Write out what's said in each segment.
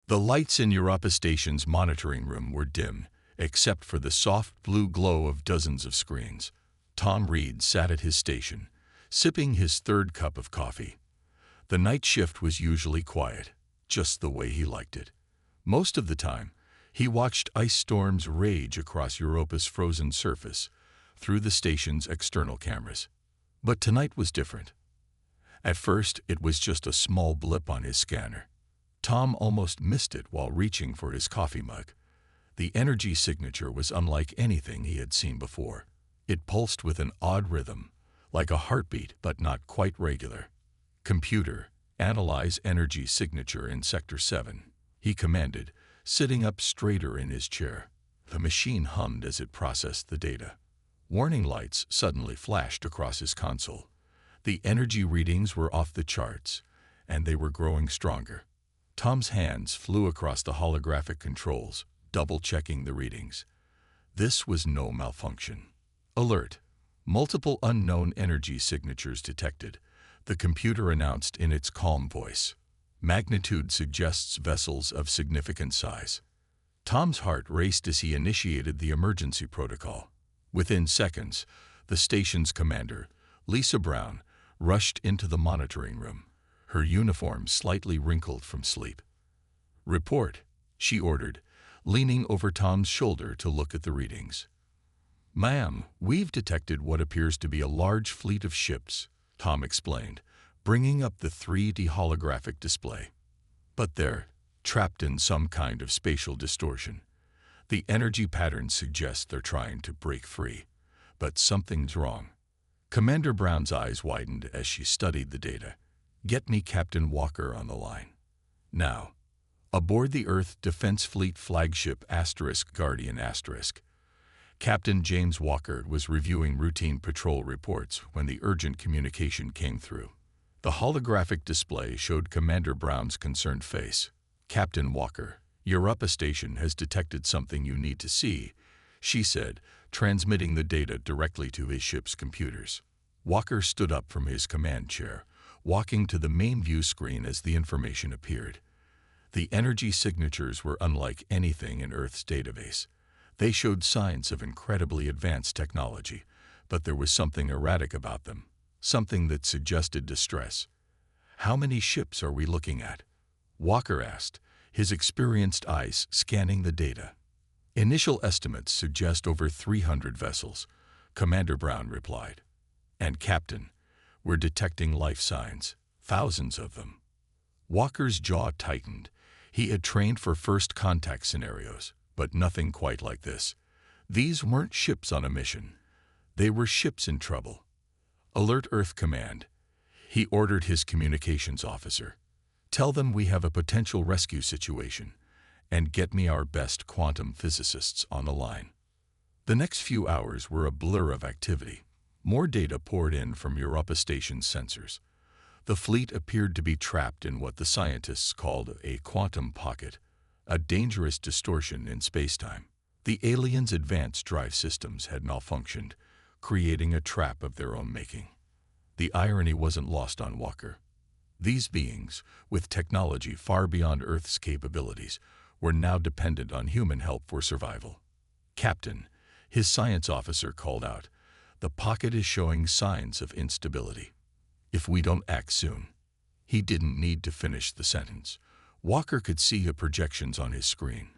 The lights in Europa Station's monitoring room were dim, except for the soft blue glow of dozens of screens. Tom Reed sat at his station, sipping his third cup of coffee. The night shift was usually quiet, just the way he liked it. Most of the time, he watched ice storms rage across Europa's frozen surface through the station's external cameras. But tonight was different. At first, it was just a small blip on his scanner. Tom almost missed it while reaching for his coffee mug. The energy signature was unlike anything he had seen before. It pulsed with an odd rhythm, like a heartbeat but not quite regular. "Computer, analyze energy signature in Sector 7, he commanded, sitting up straighter in his chair. The machine hummed as it processed the data. Warning lights suddenly flashed across his console. The energy readings were off the charts, and they were growing stronger. Tom's hands flew across the holographic controls, double-checking the readings. This was no malfunction. "Alert! Multiple unknown energy signatures detected," the computer announced in its calm voice. "Magnitude suggests vessels of significant size." Tom's heart raced as he initiated the emergency protocol. Within seconds, the station's commander, Lisa Brown, rushed into the monitoring room, her uniform slightly wrinkled from sleep. "Report," she ordered, leaning over Tom's shoulder to look at the readings. "Ma'am, we've detected what appears to be a large fleet of ships," Tom explained, bringing up the 3D holographic display. "But they're trapped in some kind of spatial distortion. The energy patterns suggest they're trying to break free, but something's wrong." Commander Brown's eyes widened as she studied the data. "Get me Captain Walker on the line. Now." Aboard the Earth Defense Fleet flagship *Guardian*. Captain James Walker was reviewing routine patrol reports when the urgent communication came through. The holographic display showed Commander Brown's concerned face. "Captain Walker, Europa Station has detected something you need to see," she said, transmitting the data directly to his ship's computers. Walker stood up from his command chair, walking to the main view screen as the information appeared. The energy signatures were unlike anything in Earth's database. They showed signs of incredibly advanced technology, but there was something erratic about them, something that suggested distress. "How many ships are we looking at?" Walker asked, his experienced eyes scanning the data. "Initial estimates suggest over 300 vessels," Commander Brown replied. "And Captain, we're detecting life signs, thousands of them." Walker's jaw tightened. He had trained for first contact scenarios, but nothing quite like this. These weren't ships on a mission. They were ships in trouble. "Alert Earth Command," he ordered his communications officer. "Tell them we have a potential rescue situation, and get me our best quantum physicists on the line." The next few hours were a blur of activity. More data poured in from Europa Station's sensors. The fleet appeared to be trapped in what the scientists called a quantum pocket, a dangerous distortion in spacetime. The aliens' advanced drive systems had malfunctioned, creating a trap of their own making. The irony wasn't lost on Walker. These beings, with technology far beyond Earth's capabilities, were now dependent on human help for survival. "Captain," his science officer called out, "the pocket is showing signs of instability. If we don't act soon." He didn't need to finish the sentence. Walker could see the projections on his screen.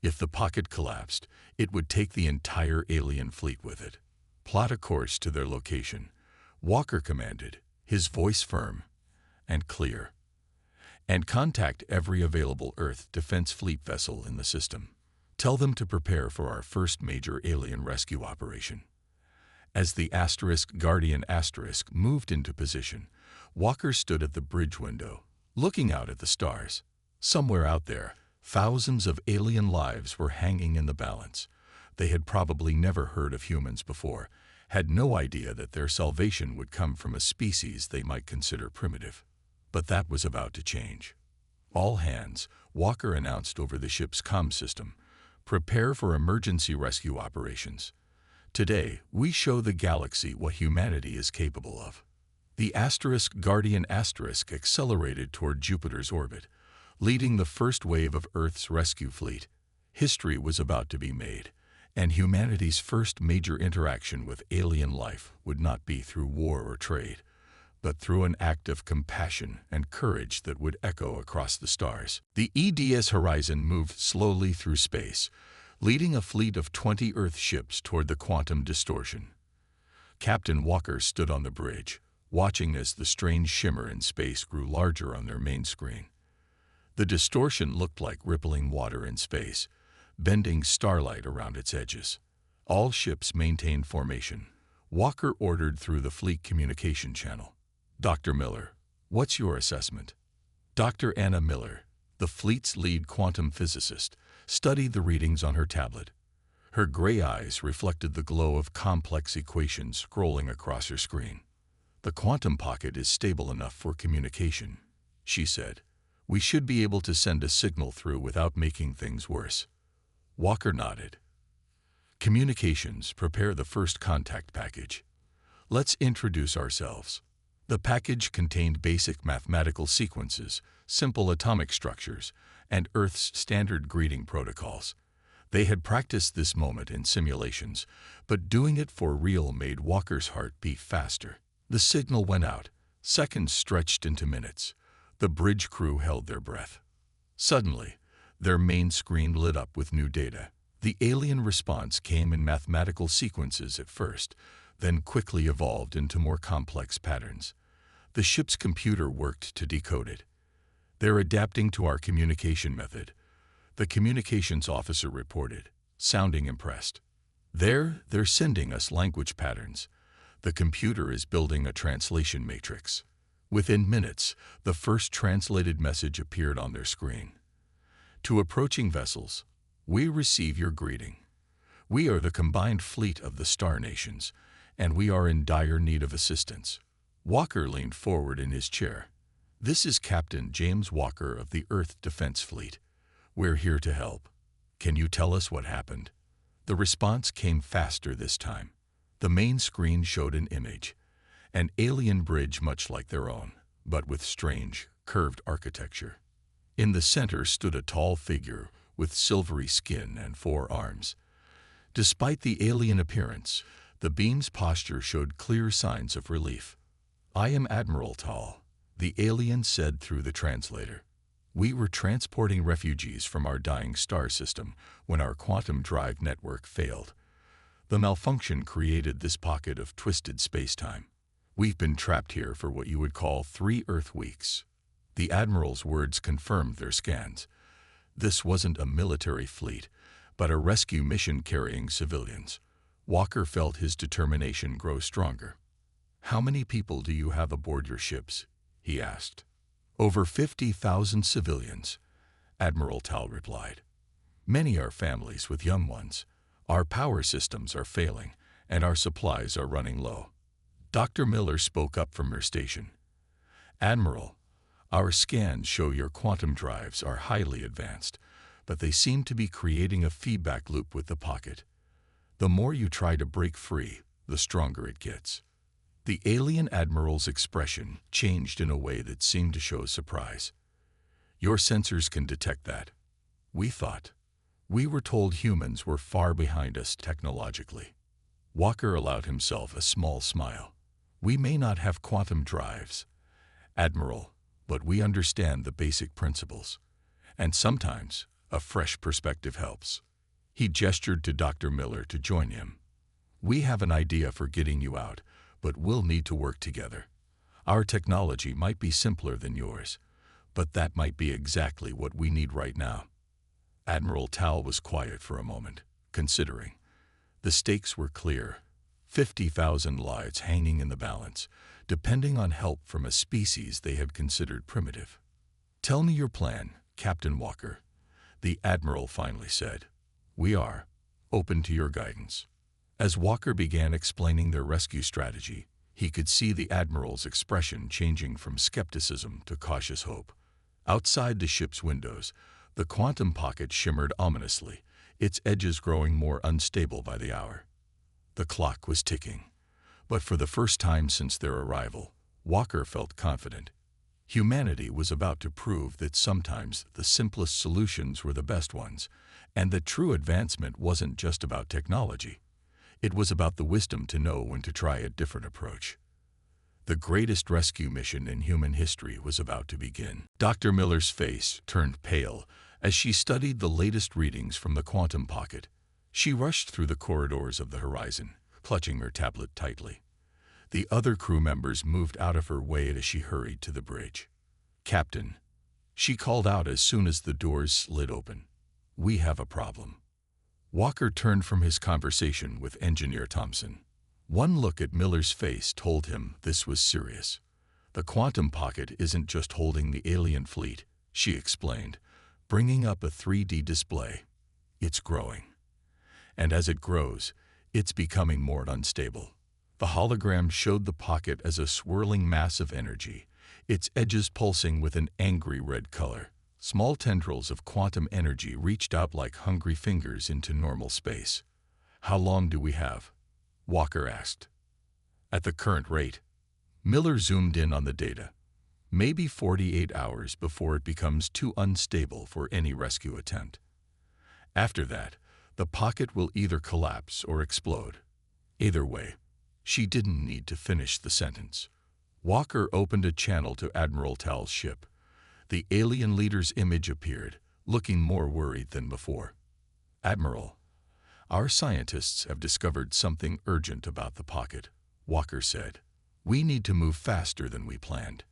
If the pocket collapsed, it would take the entire alien fleet with it. "Plot a course to their location," Walker commanded, his voice firm and clear. "And contact every available Earth Defense Fleet vessel in the system. Tell them to prepare for our first major alien rescue operation." As the *Guardian* moved into position, Walker stood at the bridge window, looking out at the stars. Somewhere out there, thousands of alien lives were hanging in the balance. They had probably never heard of humans before, had no idea that their salvation would come from a species they might consider primitive. But that was about to change. "All hands," Walker announced over the ship's comm system. "Prepare for emergency rescue operations. Today, we show the galaxy what humanity is capable of." The *Guardian* accelerated toward Jupiter's orbit, Leading the first wave of Earth's rescue fleet, history was about to be made, and humanity's first major interaction with alien life would not be through war or trade, but through an act of compassion and courage that would echo across the stars. The EDS Horizon moved slowly through space, leading a fleet of 20 Earth ships toward the quantum distortion. Captain Walker stood on the bridge, watching as the strange shimmer in space grew larger on their main screen. The distortion looked like rippling water in space, bending starlight around its edges. All ships maintained formation. Walker ordered through the fleet communication channel. "Dr. Miller, what's your assessment?" Dr. Anna Miller, the fleet's lead quantum physicist, studied the readings on her tablet. Her gray eyes reflected the glow of complex equations scrolling across her screen. "The quantum pocket is stable enough for communication," she said. "We should be able to send a signal through without making things worse." Walker nodded. "Communications, prepare the first contact package. Let's introduce ourselves." The package contained basic mathematical sequences, simple atomic structures, and Earth's standard greeting protocols. They had practiced this moment in simulations, but doing it for real made Walker's heart beat faster. The signal went out. Seconds stretched into minutes. The bridge crew held their breath. Suddenly, their main screen lit up with new data. The alien response came in mathematical sequences at first, then quickly evolved into more complex patterns. The ship's computer worked to decode it. "They're adapting to our communication method," the communications officer reported, sounding impressed. They're sending us language patterns. The computer is building a translation matrix." Within minutes, the first translated message appeared on their screen. "To approaching vessels, we receive your greeting. We are the combined fleet of the Star Nations, and we are in dire need of assistance." Walker leaned forward in his chair. "This is Captain James Walker of the Earth Defense Fleet. We're here to help. Can you tell us what happened?" The response came faster this time. The main screen showed an image, an alien bridge much like their own, but with strange, curved architecture. In the center stood a tall figure with silvery skin and 4 arms. Despite the alien appearance, the beam's posture showed clear signs of relief. "I am Admiral Tal," the alien said through the translator. "We were transporting refugees from our dying star system when our quantum drive network failed. The malfunction created this pocket of twisted spacetime. We've been trapped here for what you would call 3 Earth weeks." The Admiral's words confirmed their scans. This wasn't a military fleet, but a rescue mission carrying civilians. Walker felt his determination grow stronger. "How many people do you have aboard your ships?" he asked. "Over 50,000 civilians," Admiral Tal replied. "Many are families with young ones. Our power systems are failing, and our supplies are running low." Dr. Miller spoke up from her station. "Admiral, our scans show your quantum drives are highly advanced, but they seem to be creating a feedback loop with the pocket. The more you try to break free, the stronger it gets." The alien admiral's expression changed in a way that seemed to show surprise. "Your sensors can detect that. We thought. We were told humans were far behind us technologically." Walker allowed himself a small smile. "We may not have quantum drives, Admiral, but we understand the basic principles. And sometimes a fresh perspective helps." He gestured to Dr. Miller to join him. "We have an idea for getting you out, but we'll need to work together. Our technology might be simpler than yours, but that might be exactly what we need right now." Admiral Tal was quiet for a moment, considering. The stakes were clear. 50,000 lives hanging in the balance, depending on help from a species they had considered primitive. "Tell me your plan, Captain Walker," the Admiral finally said. "We are open to your guidance." As Walker began explaining their rescue strategy, he could see the Admiral's expression changing from skepticism to cautious hope. Outside the ship's windows, the quantum pocket shimmered ominously, its edges growing more unstable by the hour. The clock was ticking, but for the first time since their arrival, Walker felt confident. Humanity was about to prove that sometimes the simplest solutions were the best ones, and that true advancement wasn't just about technology. It was about the wisdom to know when to try a different approach. The greatest rescue mission in human history was about to begin. Dr. Miller's face turned pale as she studied the latest readings from the quantum pocket. She rushed through the corridors of the horizon, clutching her tablet tightly. The other crew members moved out of her way as she hurried to the bridge. "Captain," she called out as soon as the doors slid open, "we have a problem." Walker turned from his conversation with Engineer Thompson. One look at Miller's face told him this was serious. "The quantum pocket isn't just holding the alien fleet," she explained, bringing up a 3D display. "It's growing. And as it grows, it's becoming more unstable." The hologram showed the pocket as a swirling mass of energy, its edges pulsing with an angry red color. Small tendrils of quantum energy reached out like hungry fingers into normal space. "How long do we have?" Walker asked. "At the current rate," Miller zoomed in on the data, "maybe 48 hours before it becomes too unstable for any rescue attempt. After that, the pocket will either collapse or explode. Either way." She didn't need to finish the sentence. Walker opened a channel to Admiral Tal's ship. The alien leader's image appeared, looking more worried than before. "Admiral, our scientists have discovered something urgent about the pocket," Walker said. "We need to move faster than we planned.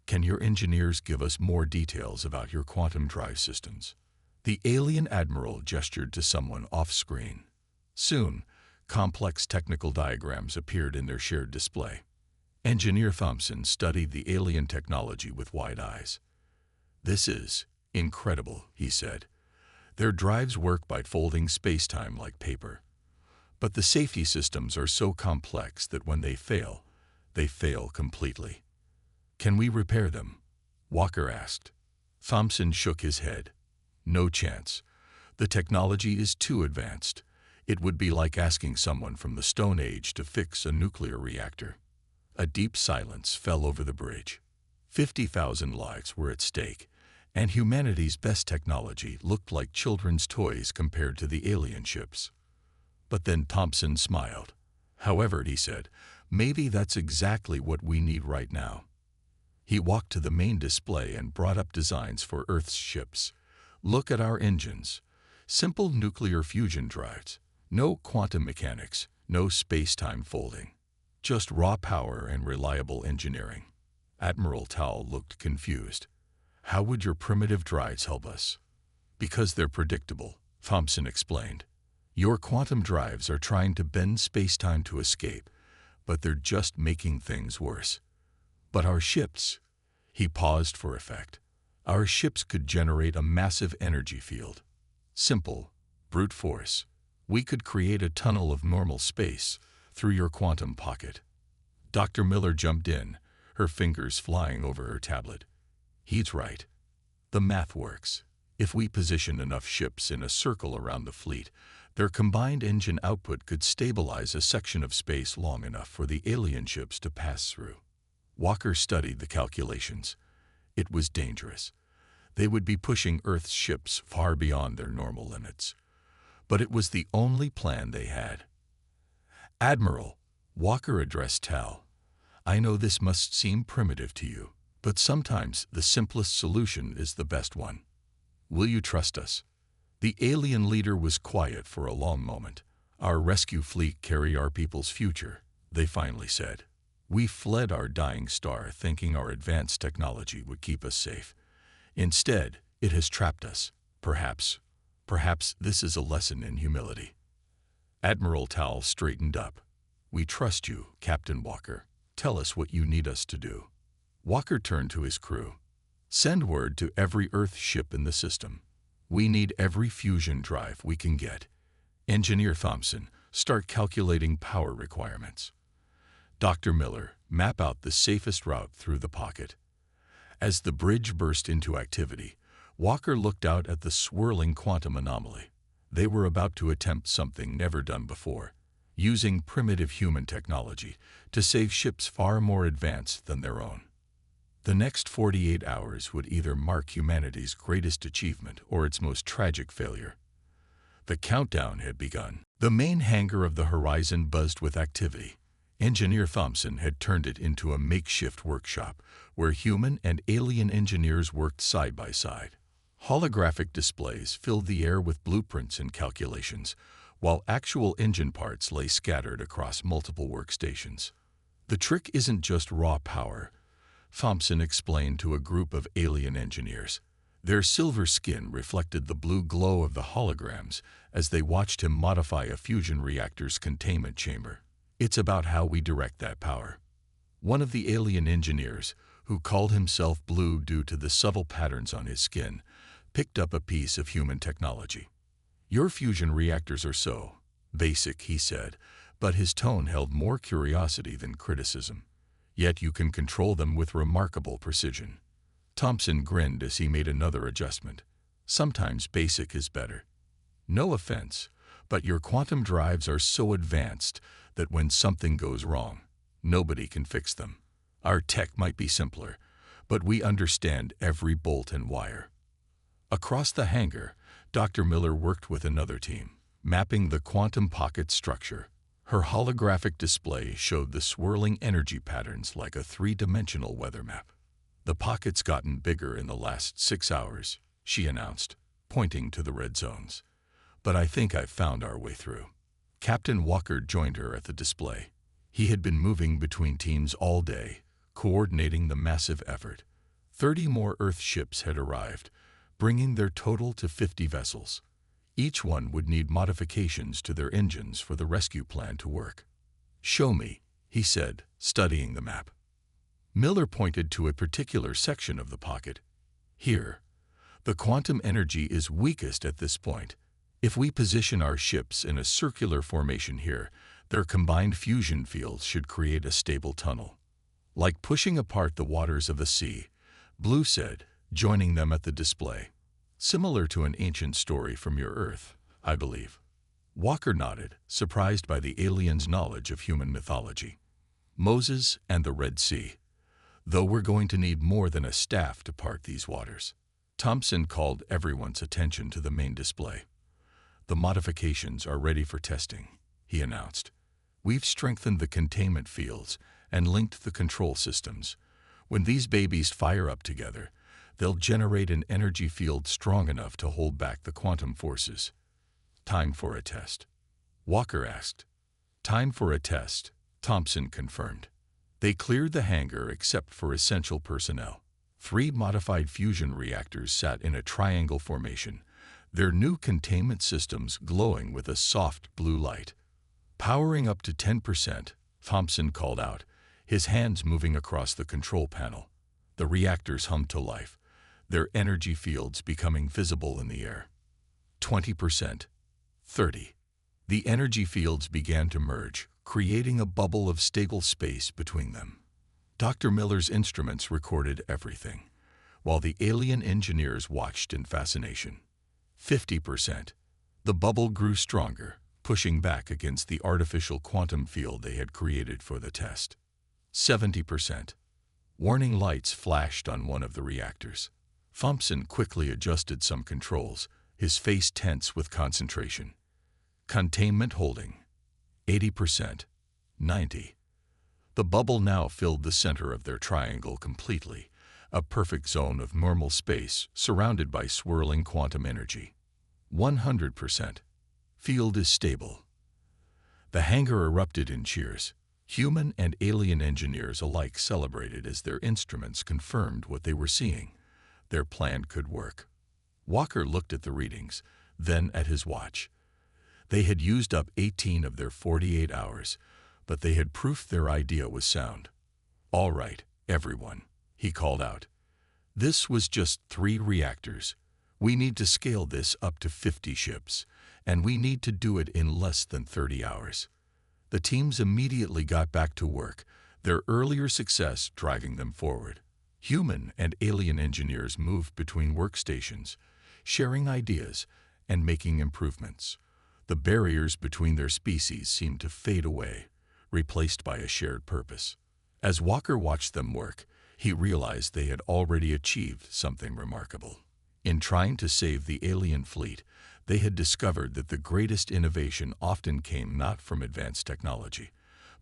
Can your engineers give us more details about your quantum drive systems?" The alien admiral gestured to someone off-screen. Soon, complex technical diagrams appeared in their shared display. Engineer Thompson studied the alien technology with wide eyes. "This is incredible," he said. "Their drives work by folding space-time like paper. But the safety systems are so complex that when they fail completely." "Can we repair them?" Walker asked. Thompson shook his head. "No chance. The technology is too advanced. It would be like asking someone from the Stone Age to fix a nuclear reactor." A deep silence fell over the bridge. 50,000 lives were at stake, and humanity's best technology looked like children's toys compared to the alien ships. But then Thompson smiled. "However," he said, "maybe that's exactly what we need right now." He walked to the main display and brought up designs for Earth's ships. "Look at our engines. Simple nuclear fusion drives. No quantum mechanics, no space-time folding. Just raw power and reliable engineering." Admiral Tal looked confused. "How would your primitive drives help us?" "Because they're predictable," Thompson explained. "Your quantum drives are trying to bend space-time to escape, but they're just making things worse. But our ships..." He paused for effect. "Our ships could generate a massive energy field. Simple, brute force. We could create a tunnel of normal space through your quantum pocket." Dr. Miller jumped in, her fingers flying over her tablet. "He's right. The math works. If we position enough ships in a circle around the fleet, their combined engine output could stabilize a section of space long enough for the alien ships to pass through." Walker studied the calculations. It was dangerous. They would be pushing Earth's ships far beyond their normal limits. But it was the only plan they had. "Admiral," Walker addressed Tal, "I know this must seem primitive to you, but sometimes the simplest solution is the best one. Will you trust us?" The alien leader was quiet for a long moment. "Our rescue fleet carry our people's future," they finally said. "We fled our dying star thinking our advanced technology would keep us safe. Instead, it has trapped us. Perhaps this is a lesson in humility." Admiral Tal straightened up. "We trust you, Captain Walker. Tell us what you need us to do." Walker turned to his crew. "Send word to every Earth ship in the system. We need every fusion drive we can get. Engineer Thompson, start calculating power requirements. Dr. Miller, map out the safest route through the pocket." As the bridge burst into activity, Walker looked out at the swirling quantum anomaly. They were about to attempt something never done before, using primitive human technology to save ships far more advanced than their own. The next 48 hours would either mark humanity's greatest achievement or its most tragic failure. The countdown had begun. The main hangar of the Horizon buzzed with activity. Engineer Thompson had turned it into a makeshift workshop where human and alien engineers worked side by side. Holographic displays filled the air with blueprints and calculations, while actual engine parts lay scattered across multiple workstations. The trick isn't just raw power, Thompson explained to a group of alien engineers. Their silver skin reflected the blue glow of the holograms as they watched him modify a fusion reactor's containment chamber. It's about how we direct that power. One of the alien engineers, who called himself Blue due to the subtle patterns on his skin, picked up a piece of human technology. Your fusion reactors are so basic, he said, but his tone held more curiosity than criticism. Yet you can control them with remarkable precision. Thompson grinned as he made another adjustment. Sometimes basic is better. No offense, but your quantum drives are so advanced that when something goes wrong, nobody can fix them. Our tech might be simpler, but we understand every bolt and wire. Across the hangar, Dr. Miller worked with another team, mapping the quantum pocket structure. Her holographic display showed the swirling energy patterns like a three-dimensional weather map. The pocket's gotten bigger in the last 6 hours, she announced, pointing to the red zones. But I think I've found our way through. Captain Walker joined her at the display. He had been moving between teams all day, coordinating the massive effort. 30 more Earth ships had arrived, bringing their total to 50 vessels. Each one would need modifications to their engines for the rescue plan to work. "Show me," he said, studying the map. Miller pointed to a particular section of the pocket. "Here. The quantum energy is weakest at this point. If we position our ships in a circular formation here, their combined fusion fields should create a stable tunnel. Like pushing apart the waters of the sea," Blue said, joining them at the display. "Similar to an ancient story from your Earth, I believe." Walker nodded, surprised by the aliens' knowledge of human mythology. "Moses and the Red Sea. Though we're going to need more than a staff to part these waters." Thompson called everyone's attention to the main display. "The modifications are ready for testing," he announced. "We've strengthened the containment fields and linked the control systems. When these babies fire up together, they'll generate an energy field strong enough to hold back the quantum forces." "Time for a test?" Walker asked. "Time for a test," Thompson confirmed. They cleared the hangar except for essential personnel. 3 modified fusion reactors sat in a triangle formation, their new containment systems glowing with a soft blue light. "Powering up to 10%, Thompson called out, his hands moving across the control panel. The reactors hummed to life, their energy fields becoming visible in the air. 20%, 30%. The energy fields began to merge, creating a bubble of stable space between them. Dr. Miller's instruments recorded everything, while the alien engineers watched in fascination. 50%. The bubble grew stronger, pushing back against the artificial quantum field they had created for the test. 70%. Warning lights flashed on one of the reactors. Thompson quickly adjusted some controls, his face tense with concentration. Containment holding. 80%. 90%. The bubble now filled the center of their triangle completely, a perfect zone of normal space surrounded by swirling quantum energy. 100%. Field is stable. The hangar erupted in cheers. Human and alien engineers alike celebrated as their instruments confirmed what they were seeing. Their plan could work. Walker looked at the readings, then at his watch. They had used up 18 of their 48 hours, but they had proof their idea was sound. "All right, everyone," he called out. "This was just 3 reactors. We need to scale this up to 50 ships, and we need to do it in less than 30 hours." The teams immediately got back to work, their earlier success driving them forward. Human and alien engineers moved between workstations, sharing ideas and making improvements. The barriers between their species seemed to fade away, replaced by a shared purpose. As Walker watched them work, He realized they had already achieved something remarkable. In trying to save the alien fleet, they had discovered that the greatest innovation often came not from advanced technology,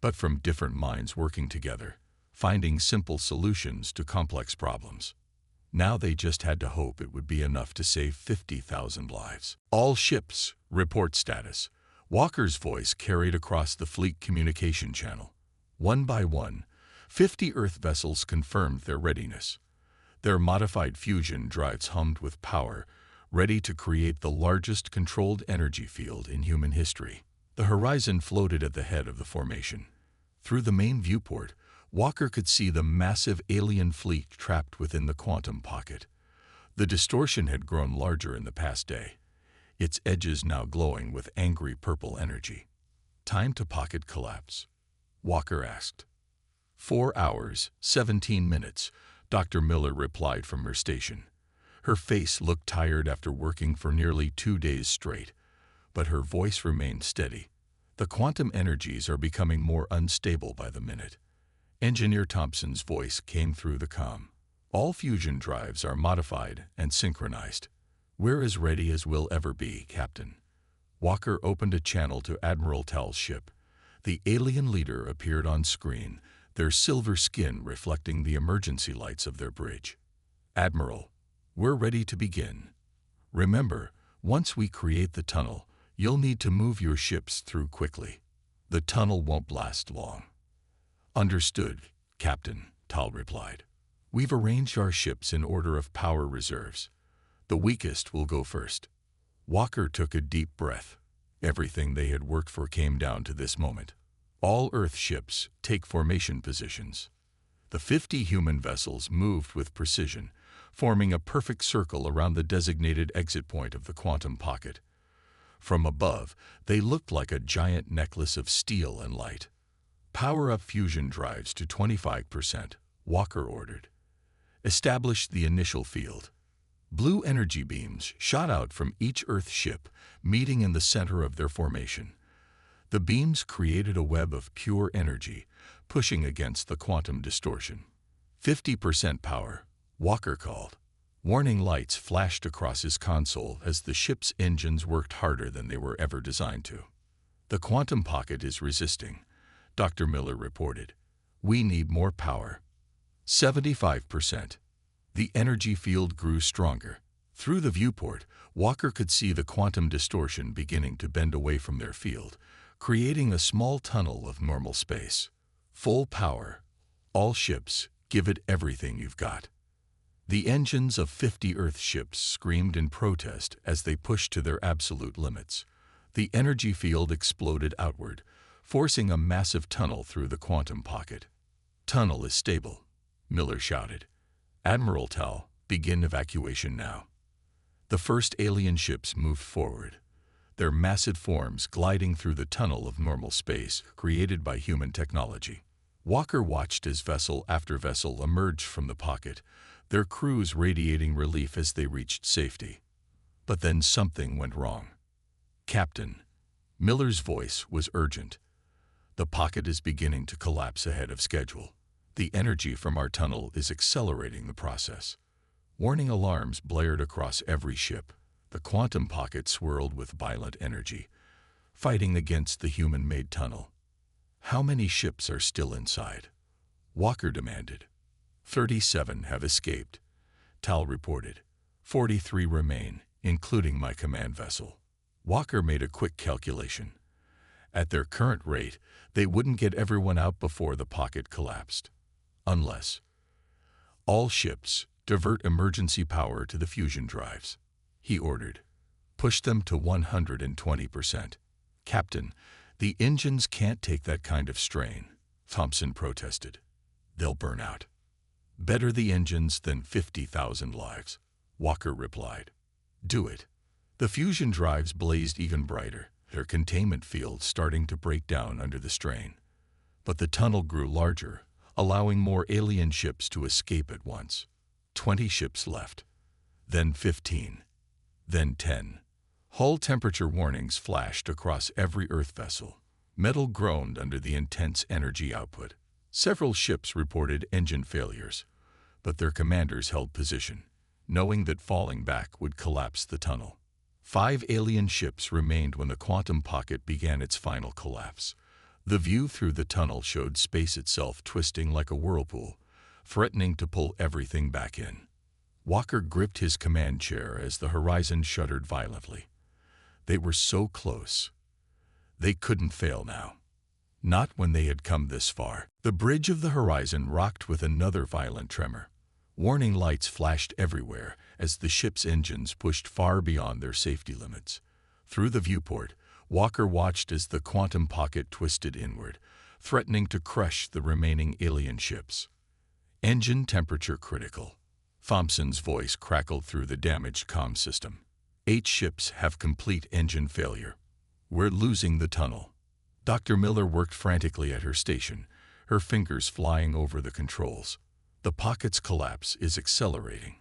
but from different minds working together, finding simple solutions to complex problems. Now they just had to hope it would be enough to save 50,000 lives. All ships, report status. Walker's voice carried across the fleet communication channel. One by one, 50 Earth vessels confirmed their readiness. Their modified fusion drives hummed with power, ready to create the largest controlled energy field in human history. The horizon floated at the head of the formation. Through the main viewport, Walker could see the massive alien fleet trapped within the quantum pocket. The distortion had grown larger in the past day, its edges now glowing with angry purple energy. Time to pocket collapse, Walker asked. 4 hours, 17 minutes, Dr. Miller replied from her station. Her face looked tired after working for nearly 2 days straight, but her voice remained steady. The quantum energies are becoming more unstable by the minute. Engineer Thompson's voice came through the comm. All fusion drives are modified and synchronized. We're as ready as we'll ever be, Captain. Walker opened a channel to Admiral Tell's ship. The alien leader appeared on screen, their silver skin reflecting the emergency lights of their bridge. Admiral, we're ready to begin. Remember, once we create the tunnel, you'll need to move your ships through quickly. The tunnel won't last long. Understood, Captain, Tal replied. We've arranged our ships in order of power reserves. The weakest will go first. Walker took a deep breath. Everything they had worked for came down to this moment. All Earth ships take formation positions. The 50 human vessels moved with precision, forming a perfect circle around the designated exit point of the quantum pocket. From above, they looked like a giant necklace of steel and light. Power up fusion drives to 25%, Walker ordered. Establish the initial field. Blue energy beams shot out from each Earth ship, meeting in the center of their formation. The beams created a web of pure energy, pushing against the quantum distortion. 50% power, Walker called. Warning lights flashed across his console as the ship's engines worked harder than they were ever designed to. The quantum pocket is resisting, Dr. Miller reported. We need more power. 75%. The energy field grew stronger. Through the viewport, Walker could see the quantum distortion beginning to bend away from their field, creating a small tunnel of normal space. Full power. All ships, give it everything you've got. The engines of 50 Earth ships screamed in protest as they pushed to their absolute limits. The energy field exploded outward, forcing a massive tunnel through the quantum pocket. Tunnel is stable, Miller shouted. Admiral Tell, begin evacuation now. The first alien ships moved forward, their massive forms gliding through the tunnel of normal space created by human technology. Walker watched as vessel after vessel emerged from the pocket, their crews radiating relief as they reached safety. But then something went wrong. Captain, Miller's voice was urgent. The pocket is beginning to collapse ahead of schedule. The energy from our tunnel is accelerating the process. Warning alarms blared across every ship. The quantum pocket swirled with violent energy, fighting against the human-made tunnel. How many ships are still inside? Walker demanded. 37 have escaped, Tal reported. 43 remain, including my command vessel. Walker made a quick calculation. At their current rate, they wouldn't get everyone out before the pocket collapsed. Unless all ships divert emergency power to the fusion drives, he ordered. Push them to 120%. Captain, the engines can't take that kind of strain, Thompson protested. They'll burn out. Better the engines than 50,000 lives, Walker replied. Do it. The fusion drives blazed even brighter, their containment fields starting to break down under the strain. But the tunnel grew larger, allowing more alien ships to escape at once. 20 ships left, then 15, then 10. Hull temperature warnings flashed across every Earth vessel. Metal groaned under the intense energy output. Several ships reported engine failures, but their commanders held position, knowing that falling back would collapse the tunnel. 5 alien ships remained when the quantum pocket began its final collapse. The view through the tunnel showed space itself twisting like a whirlpool, threatening to pull everything back in. Walker gripped his command chair as the horizon shuddered violently. They were so close. They couldn't fail now. Not when they had come this far. The bridge of the horizon rocked with another violent tremor. Warning lights flashed everywhere as the ship's engines pushed far beyond their safety limits. Through the viewport, Walker watched as the quantum pocket twisted inward, threatening to crush the remaining alien ships. Engine temperature critical. Thompson's voice crackled through the damaged comm system. 8 ships have complete engine failure. We're losing the tunnel. Dr. Miller worked frantically at her station, her fingers flying over the controls. The pocket's collapse is accelerating.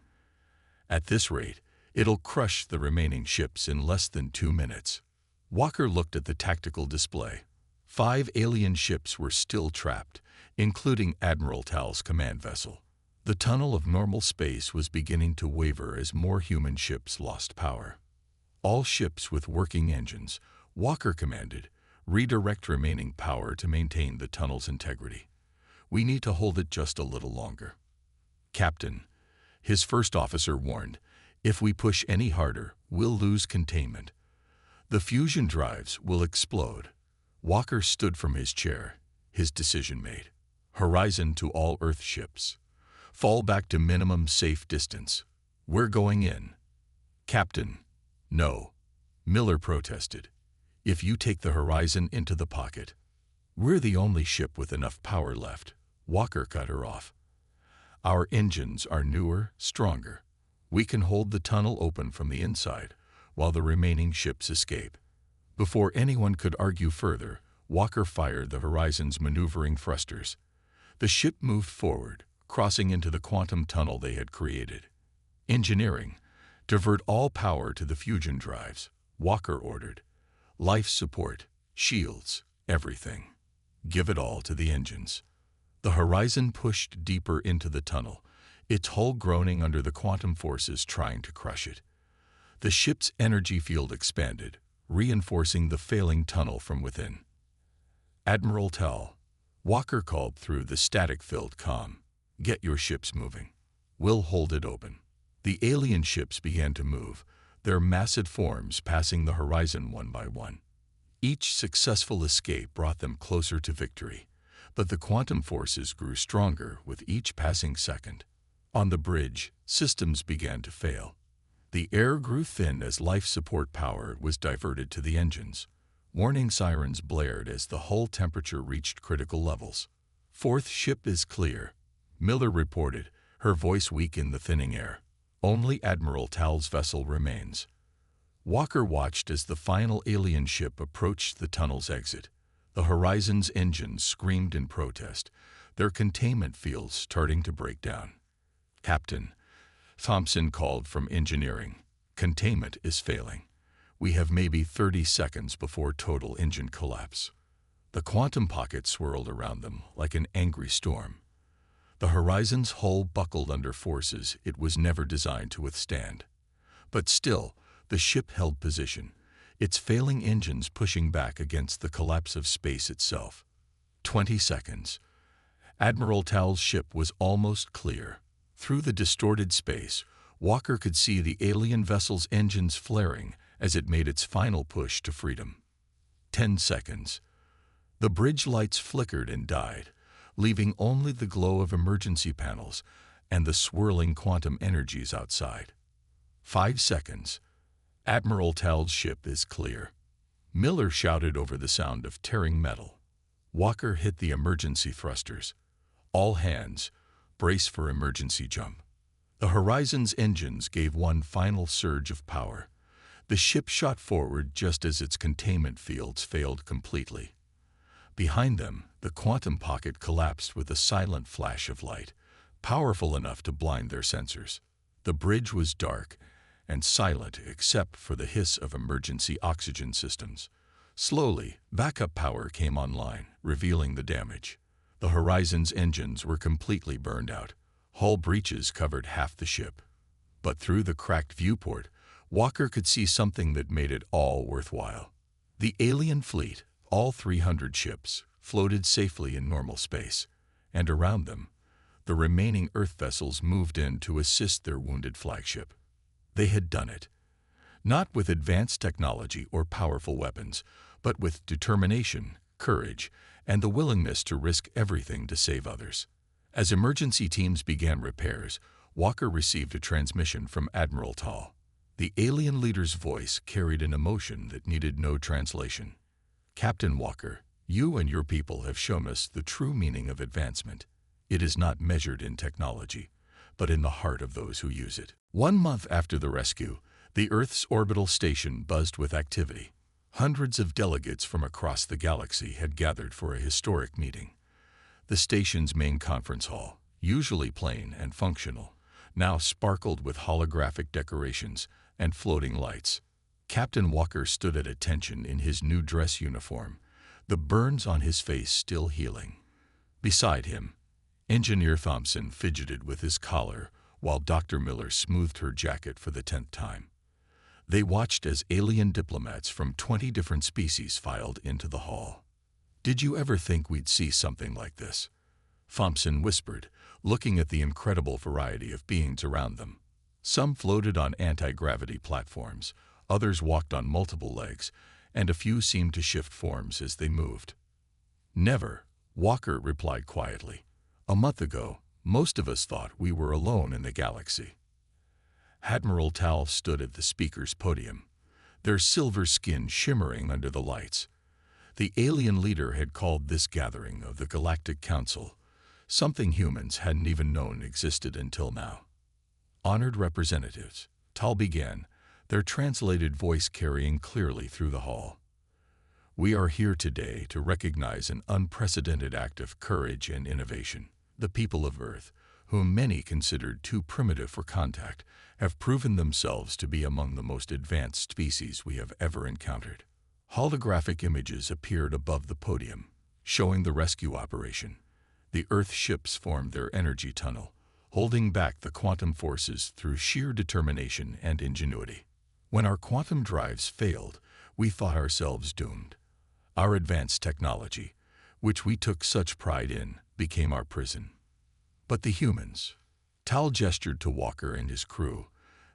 At this rate, it'll crush the remaining ships in less than 2 minutes. Walker looked at the tactical display. 5 alien ships were still trapped, including Admiral Tal's command vessel. The tunnel of normal space was beginning to waver as more human ships lost power. All ships with working engines, Walker commanded, redirect remaining power to maintain the tunnel's integrity. We need to hold it just a little longer. Captain, his first officer warned, if we push any harder, we'll lose containment. The fusion drives will explode. Walker stood from his chair, his decision made. Horizon to all Earth ships. Fall back to minimum safe distance. We're going in. Captain, no. Miller protested. If you take the horizon into the pocket, we're the only ship with enough power left. Walker cut her off. Our engines are newer, stronger. We can hold the tunnel open from the inside, while the remaining ships escape. Before anyone could argue further, Walker fired the horizon's maneuvering thrusters. The ship moved forward, crossing into the quantum tunnel they had created. Engineering, divert all power to the fusion drives, Walker ordered. Life support, shields, everything. Give it all to the engines. The horizon pushed deeper into the tunnel, its hull groaning under the quantum forces trying to crush it. The ship's energy field expanded, reinforcing the failing tunnel from within. Admiral Tal, Walker called through the static-filled comm. Get your ships moving. We'll hold it open. The alien ships began to move, their massive forms passing the horizon one by one. Each successful escape brought them closer to victory, but the quantum forces grew stronger with each passing second. On the bridge, systems began to fail. The air grew thin as life support power was diverted to the engines. Warning sirens blared as the hull temperature reached critical levels. Fourth ship is clear, Miller reported, her voice weak in the thinning air. Only Admiral Tal's vessel remains. Walker watched as the final alien ship approached the tunnel's exit. The horizon's engines screamed in protest, their containment fields starting to break down. Captain, Thompson called from engineering. Containment is failing. We have maybe 30 seconds before total engine collapse. The quantum pocket swirled around them like an angry storm. The horizon's hull buckled under forces it was never designed to withstand. But still, the ship held position, its failing engines pushing back against the collapse of space itself. 20 seconds. Admiral Tal's ship was almost clear. Through the distorted space, Walker could see the alien vessel's engines flaring as it made its final push to freedom. 10 seconds. The bridge lights flickered and died, leaving only the glow of emergency panels and the swirling quantum energies outside. 5 seconds. Admiral Tal's ship is clear. Miller shouted over the sound of tearing metal. Walker hit the emergency thrusters. All hands, brace for emergency jump. The horizon's engines gave one final surge of power. The ship shot forward just as its containment fields failed completely. Behind them, the quantum pocket collapsed with a silent flash of light, powerful enough to blind their sensors. The bridge was dark and silent except for the hiss of emergency oxygen systems. Slowly, backup power came online, revealing the damage. The horizon's engines were completely burned out. Hull breaches covered half the ship. But through the cracked viewport, Walker could see something that made it all worthwhile. The alien fleet, all 300 ships, floated safely in normal space, and around them, the remaining Earth vessels moved in to assist their wounded flagship. They had done it, not with advanced technology or powerful weapons, but with determination, courage, and the willingness to risk everything to save others. As emergency teams began repairs, Walker received a transmission from Admiral Tal. The alien leader's voice carried an emotion that needed no translation. "Captain Walker, you and your people have shown us the true meaning of advancement. It is not measured in technology, but in the heart of those who use it." 1 month after the rescue, the Earth's orbital station buzzed with activity. Hundreds of delegates from across the galaxy had gathered for a historic meeting. The station's main conference hall, usually plain and functional, now sparkled with holographic decorations and floating lights. Captain Walker stood at attention in his new dress uniform, the burns on his face still healing. Beside him, Engineer Thompson fidgeted with his collar while Dr. Miller smoothed her jacket for the 10th time. They watched as alien diplomats from 20 different species filed into the hall. "Did you ever think we'd see something like this?" Thompson whispered, looking at the incredible variety of beings around them. Some floated on anti-gravity platforms, others walked on multiple legs, and a few seemed to shift forms as they moved. "Never," Walker replied quietly. "A month ago, most of us thought we were alone in the galaxy." Admiral Tal stood at the speaker's podium, their silver skin shimmering under the lights. The alien leader had called this gathering of the Galactic Council something humans hadn't even known existed until now. "Honored representatives," Tal began, their translated voice carrying clearly through the hall. "We are here today to recognize an unprecedented act of courage and innovation. The people of Earth, whom many considered too primitive for contact, have proven themselves to be among the most advanced species we have ever encountered." Holographic images appeared above the podium, showing the rescue operation. The Earth ships formed their energy tunnel, holding back the quantum forces through sheer determination and ingenuity. "When our quantum drives failed, we thought ourselves doomed. Our advanced technology, which we took such pride in, became our prison. But the humans," Tal gestured to Walker and his crew,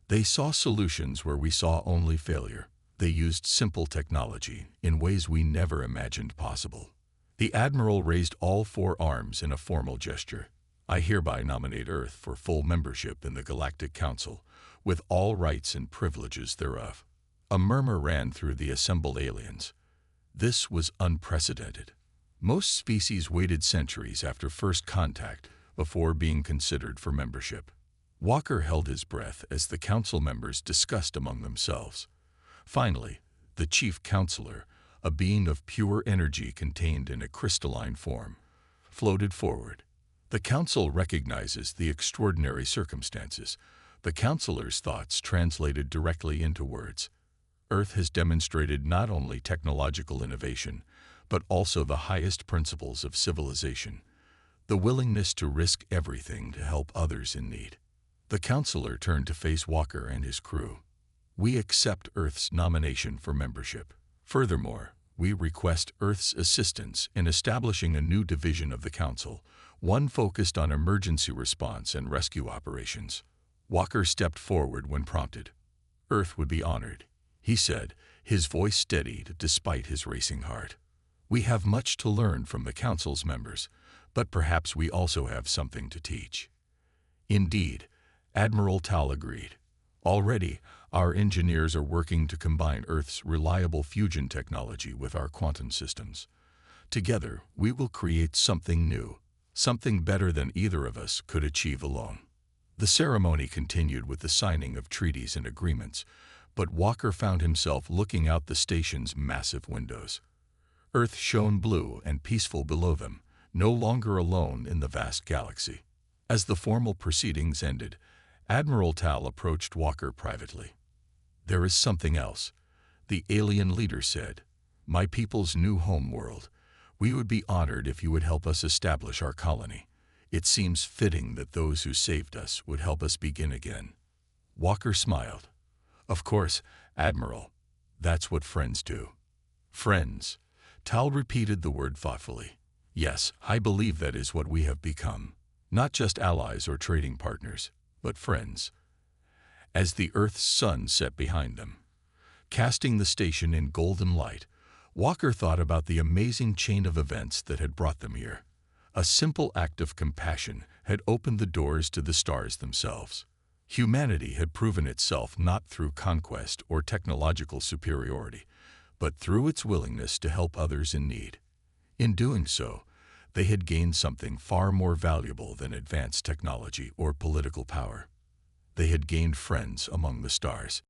"they saw solutions where we saw only failure. They used simple technology in ways we never imagined possible." The Admiral raised all 4 arms in a formal gesture. "I hereby nominate Earth for full membership in the Galactic Council, with all rights and privileges thereof." A murmur ran through the assembled aliens. This was unprecedented. Most species waited centuries after first contact before being considered for membership. Walker held his breath as the council members discussed among themselves. Finally, the chief counselor, a being of pure energy contained in a crystalline form, floated forward. "The council recognizes the extraordinary circumstances." The counselor's thoughts translated directly into words. "Earth has demonstrated not only technological innovation, but also the highest principles of civilization, the willingness to risk everything to help others in need." The counselor turned to face Walker and his crew. "We accept Earth's nomination for membership. Furthermore, we request Earth's assistance in establishing a new division of the Council, one focused on emergency response and rescue operations." Walker stepped forward when prompted. "Earth would be honored," he said, his voice steadied despite his racing heart. "We have much to learn from the Council's members, but perhaps we also have something to teach." Indeed, Admiral Tal agreed. "Already, our engineers are working to combine Earth's reliable fusion technology with our quantum systems. Together, we will create something new, something better than either of us could achieve alone." The ceremony continued with the signing of treaties and agreements, but Walker found himself looking out the station's massive windows. Earth shone blue and peaceful below them, no longer alone in the vast galaxy. As the formal proceedings ended, Admiral Tal approached Walker privately. "There is something else," the alien leader said. "My people's new home world. We would be honored if you would help us establish our colony. It seems fitting that those who saved us would help us begin again." Walker smiled. "Of course, Admiral. That's what friends do." "Friends." Tal repeated the word thoughtfully. "Yes, I believe that is what we have become. Not just allies or trading partners, but friends." As the Earth's sun set behind them, casting the station in golden light, Walker thought about the amazing chain of events that had brought them here. A simple act of compassion had opened the doors to the stars themselves. Humanity had proven itself not through conquest or technological superiority, but through its willingness to help others in need. In doing so, they had gained something far more valuable than advanced technology or political power. They had gained friends among the stars.